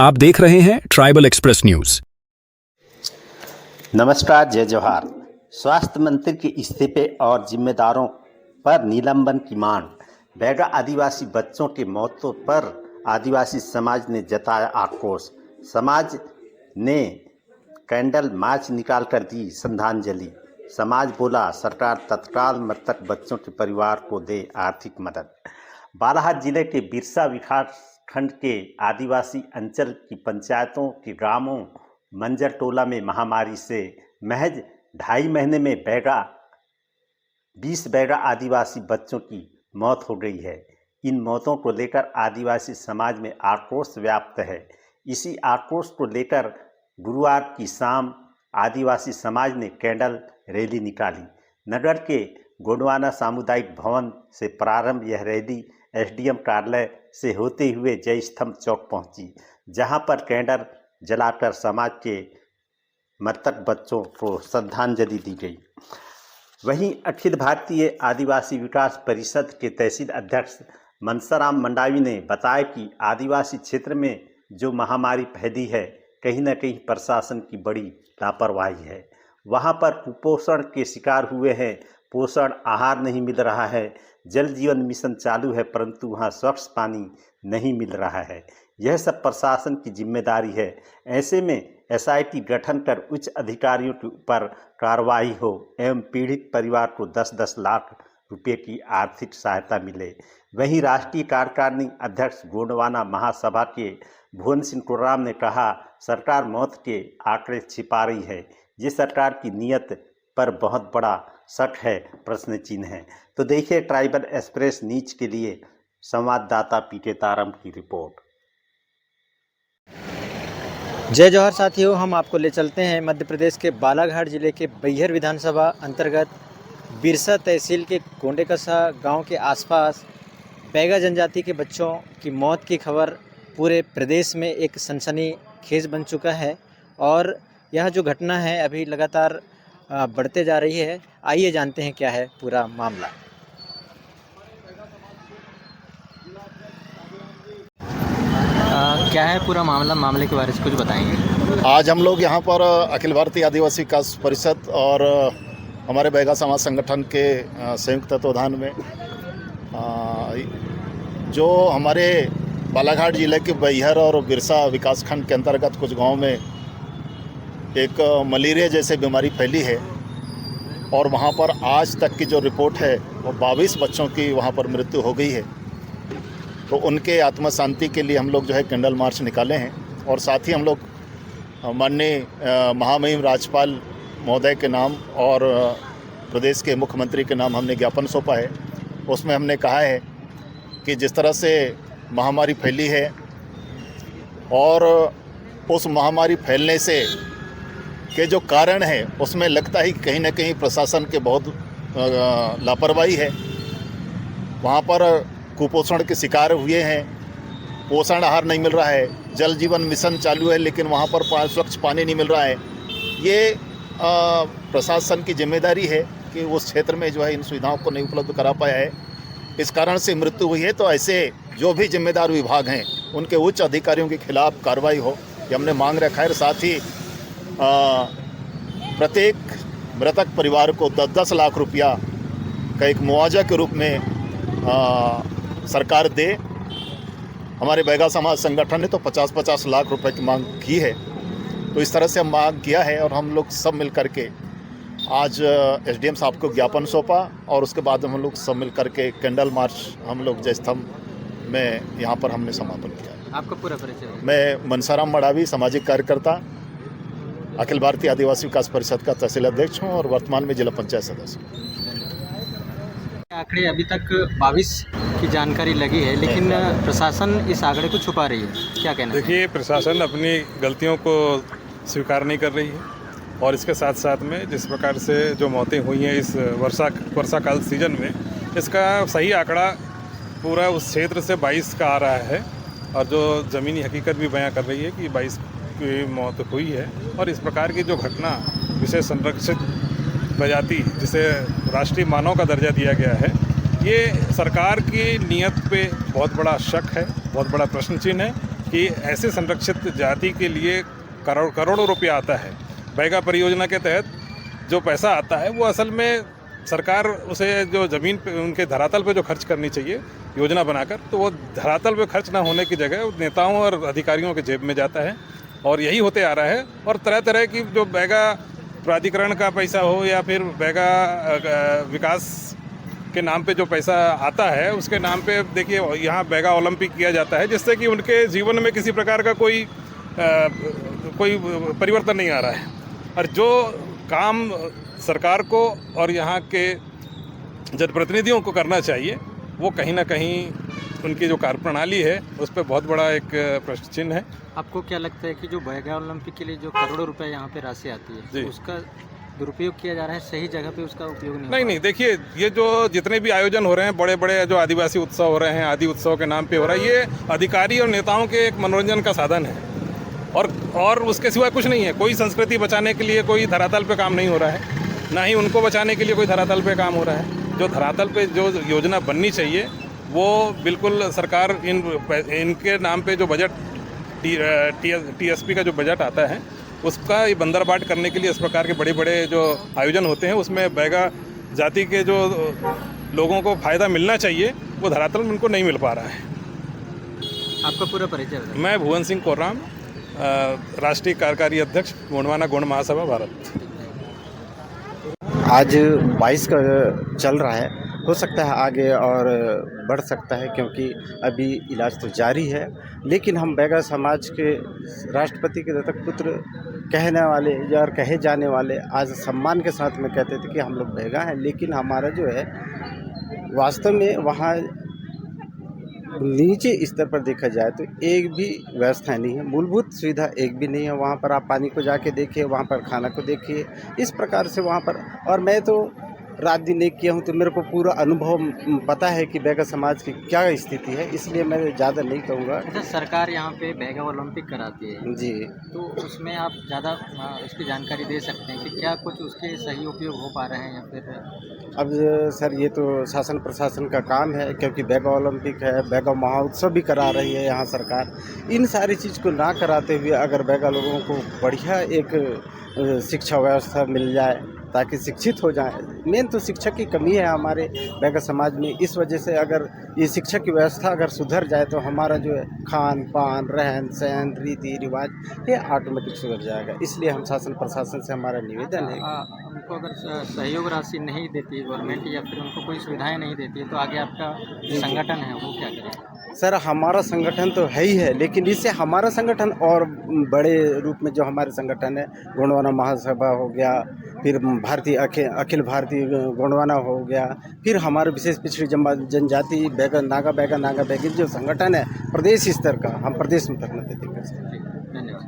आप देख रहे हैं ट्राइबल एक्सप्रेस न्यूज। नमस्कार, जय जोहार। स्वास्थ्य मंत्री के इस्तीफे और जिम्मेदारों पर निलंबन की मांग। बैगा आदिवासी बच्चों की मौतों पर आदिवासी समाज ने जताया आक्रोश। समाज ने कैंडल मार्च निकालकर दी श्रद्धांजलि। समाज बोला, सरकार तत्काल मृतक बच्चों के परिवार को दे आर्थिक मदद। बालाघाट जिले के बिरसा विकास खंड के आदिवासी अंचल की पंचायतों के ग्रामों मंजर टोला में महामारी से महज 2.5 महीने में 20 बैगा आदिवासी बच्चों की मौत हो गई है। इन मौतों को लेकर आदिवासी समाज में आक्रोश व्याप्त है। इसी आक्रोश को लेकर गुरुवार की शाम आदिवासी समाज ने कैंडल रैली निकाली। नगर के गोंडवाना सामुदायिक भवन से प्रारंभ यह रैली एसडीएम कार्यालय से होते हुए जय स्तंभ चौक पहुंची, जहां पर कैंडल जलाकर समाज के मृतक बच्चों को श्रद्धांजलि दी गई। वहीं अखिल भारतीय आदिवासी विकास परिषद के तहसील अध्यक्ष मनसाराम मंडावी ने बताया कि आदिवासी क्षेत्र में जो महामारी फैली है, कहीं न कहीं प्रशासन की बड़ी लापरवाही है। वहां पर कुपोषण के शिकार हुए हैं, पोषण आहार नहीं मिल रहा है, जल जीवन मिशन चालू है परंतु वहां स्वच्छ पानी नहीं मिल रहा है। यह सब प्रशासन की जिम्मेदारी है। ऐसे में एसआईटी गठन कर उच्च अधिकारियों के ऊपर कार्रवाई हो एवं पीड़ित परिवार को 10-10 लाख रुपए की आर्थिक सहायता मिले। वहीं राष्ट्रीय कार्यकारिणी अध्यक्ष गोंडवाना महासभा के भुवन सिंह टोराम ने कहा, सरकार मौत के आंकड़े छिपा रही है। ये सरकार की नीयत पर बहुत बड़ा शक है, प्रश्न चिन्ह है। तो देखिए ट्राइबल एक्सप्रेस न्यूज के लिए संवाददाता पीके तारम की रिपोर्ट। जय जौहर साथियों, हम आपको ले चलते हैं मध्य प्रदेश के बालाघाट जिले के बैहर विधानसभा अंतर्गत बिरसा तहसील के गोंडेकसा गांव के आसपास बैगा जनजाति के बच्चों की मौत की खबर पूरे प्रदेश में एक सनसनीखेज बन चुका है और यह जो घटना है अभी लगातार बढ़ते जा रही है। आइए जानते हैं क्या है पूरा मामला। क्या है पूरा मामले के बारे में कुछ बताएंगे? आज हम लोग यहाँ पर अखिल भारतीय आदिवासी विकास परिषद और हमारे बैगा समाज संगठन के संयुक्त तत्वाधान में जो हमारे बालाघाट जिले के बैहर और बिरसा विकास खंड के अंतर्गत कुछ गांव में एक मलेरिया जैसे बीमारी फैली है और वहाँ पर आज तक की जो रिपोर्ट है वो 22 बच्चों की वहाँ पर मृत्यु हो गई है। तो उनके आत्मा शांति के लिए हम लोग जो है कैंडल मार्च निकाले हैं और साथ ही हम लोग माननीय महामहिम राज्यपाल महोदय के नाम और प्रदेश के मुख्यमंत्री के नाम हमने ज्ञापन सौंपा है। उसमें हमने कहा है कि जिस तरह से महामारी फैली है और उस महामारी फैलने से के जो कारण है उसमें लगता है कहीं ना कहीं प्रशासन के बहुत लापरवाही है। वहाँ पर कुपोषण के शिकार हुए हैं, पोषण आहार नहीं मिल रहा है, जल जीवन मिशन चालू है लेकिन वहाँ पर स्वच्छ पानी नहीं मिल रहा है। ये प्रशासन की जिम्मेदारी है कि उस क्षेत्र में जो है इन सुविधाओं को नहीं उपलब्ध करा पाया है, इस कारण से मृत्यु हुई है। तो ऐसे जो भी जिम्मेदार विभाग हैं उनके उच्च अधिकारियों के खिलाफ कार्रवाई हो, ये हमने मांग रखा है। साथ ही प्रत्येक मृतक परिवार को 10-10 लाख रुपया का एक मुआवजा के रूप में सरकार दे। हमारे बैगा समाज संगठन ने तो 50-50 लाख रुपए की मांग की है। तो इस तरह से हम मांग किया है और हम लोग सब मिल कर के आज एसडीएम साहब को ज्ञापन सौंपा और उसके बाद हम लोग सब मिल कर के कैंडल मार्च हम लोग जय स्तंभ में यहाँ पर हमने समापन किया। आपका पूरा परिचय? मैं मनसाराम मंडावी, सामाजिक कार्यकर्ता, अखिल भारतीय आदिवासी विकास परिषद का तहसील अध्यक्ष हूँ और वर्तमान में जिला पंचायत सदस्य हूँ। आंकड़े अभी तक 22 की जानकारी लगी है लेकिन प्रशासन इस आंकड़े को छुपा रही है, क्या कहना? देखिए, प्रशासन अपनी गलतियों को स्वीकार नहीं कर रही है और इसके साथ साथ में जिस प्रकार से जो मौतें हुई हैं इस वर्षा काल सीजन में, इसका सही आंकड़ा पूरा उस क्षेत्र से 22 का आ रहा है और जो ज़मीनी हकीकत भी बयां कर रही है कि 22 की मौत हुई है। और इस प्रकार की जो घटना विशेष संरक्षित प्रजाति जिसे राष्ट्रीय मानव का दर्जा दिया गया है, ये सरकार की नीयत पे बहुत बड़ा शक है, बहुत बड़ा प्रश्न चिन्ह है कि ऐसे संरक्षित जाति के लिए करोड़ों रुपया आता है। बैगा परियोजना के तहत जो पैसा आता है वो असल में सरकार उसे जो ज़मीन पे उनके धरातल पे जो खर्च करनी चाहिए योजना बनाकर, तो वो धरातल पे खर्च ना होने की जगह नेताओं और अधिकारियों के जेब में जाता है और यही होते आ रहा है। और तरह तरह की जो बैगा प्राधिकरण का पैसा हो या फिर बैगा विकास के नाम पे जो पैसा आता है उसके नाम पे देखिए यहाँ बैगा ओलंपिक किया जाता है, जिससे कि उनके जीवन में किसी प्रकार का कोई परिवर्तन नहीं आ रहा है। और जो काम सरकार को और यहाँ के जनप्रतिनिधियों को करना चाहिए वो कहीं ना कहीं उनकी जो कार्यप्रणाली है उस पर बहुत बड़ा एक प्रश्न चिन्ह है। आपको क्या लगता है कि जो बैगा ओलंपिक के लिए जो करोड़ों रुपए यहाँ पे राशि आती है, जी, उसका दुरुपयोग किया जा रहा है, सही जगह पे उसका उपयोग नहीं, देखिए ये जो जितने भी आयोजन हो रहे हैं, बड़े बड़े जो आदिवासी उत्सव हो रहे हैं, आदि उत्सव के नाम पे हो रहा है, ये अधिकारी और नेताओं के एक मनोरंजन का साधन है और उसके सिवा कुछ नहीं है। कोई संस्कृति बचाने के लिए कोई धरातल पे काम नहीं हो रहा है, ना ही उनको बचाने के लिए कोई धरातल पे काम हो रहा है। जो धरातल पे जो योजना बननी चाहिए वो बिल्कुल सरकार इनके नाम पे जो बजट TSP का जो बजट आता है उसका ये बंदरबाट करने के लिए इस प्रकार के बड़े बड़े जो आयोजन होते हैं उसमें बैगा जाति के जो लोगों को फ़ायदा मिलना चाहिए वो धरातल में उनको नहीं मिल पा रहा है। आपका पूरा परिचय बताइए। मैं भुवन सिंह कोर्राम, राष्ट्रीय कार्यकारी अध्यक्ष गोंडवाना गौंड महासभा भारत। आज 22 का चल रहा है, हो सकता है आगे और बढ़ सकता है क्योंकि अभी इलाज तो जारी है, लेकिन हम बैगा समाज के राष्ट्रपति के दत्तक पुत्र कहने वाले या कहे जाने वाले आज सम्मान के साथ में कहते थे कि हम लोग बैगा हैं, लेकिन हमारा जो है वास्तव में वहाँ नीचे स्तर पर देखा जाए तो एक भी व्यवस्था नहीं है, मूलभूत सुविधा एक भी नहीं है। वहाँ पर आप पानी को जाके देखिए, वहाँ पर खाना को देखिए, इस प्रकार से वहाँ पर। और मैं तो रात दिन एक किया हूँ तो मेरे को पूरा अनुभव पता है कि बैगा समाज की क्या स्थिति है, इसलिए मैं ज़्यादा नहीं कहूँगा। अच्छा, सरकार यहाँ पे बैगा ओलंपिक कराती है जी, तो उसमें आप ज़्यादा उसकी जानकारी दे सकते हैं कि क्या कुछ उसके सही उपयोग हो पा रहे हैं या फिर? अब सर ये तो शासन प्रशासन का काम है, क्योंकि बैगा ओलंपिक है, बैगा महोत्सव भी करा रही है यहाँ सरकार। इन सारी चीज़ को ना कराते हुए अगर बैगा लोगों को बढ़िया एक शिक्षा व्यवस्था मिल जाए ताकि शिक्षित हो जाए। मेन तो शिक्षक की कमी है हमारे बैगा समाज में, इस वजह से अगर ये शिक्षक की व्यवस्था अगर सुधर जाए तो हमारा जो है खान पान, रहन सहन, रीति रिवाज ये ऑटोमेटिक सुधर जाएगा। इसलिए हम शासन प्रशासन से हमारा निवेदन है। उनको अगर सहयोग राशि नहीं देती है गवर्नमेंट या फिर उनको कोई सुविधाएं नहीं देती है तो आगे आपका जो संगठन है वो क्या करेगा? सर हमारा संगठन तो है ही है, लेकिन इससे हमारा संगठन और बड़े रूप में जो हमारे संगठन है गोंडवाना महासभा हो गया, फिर भारतीय अखिल भारतीय गोंडवाना हो गया, फिर हमारे विशेष पिछड़ी जनजाति बैगा नागा बैगी जो संगठन है प्रदेश स्तर का, हम प्रदेश में तक नहीं देते। धन्यवाद।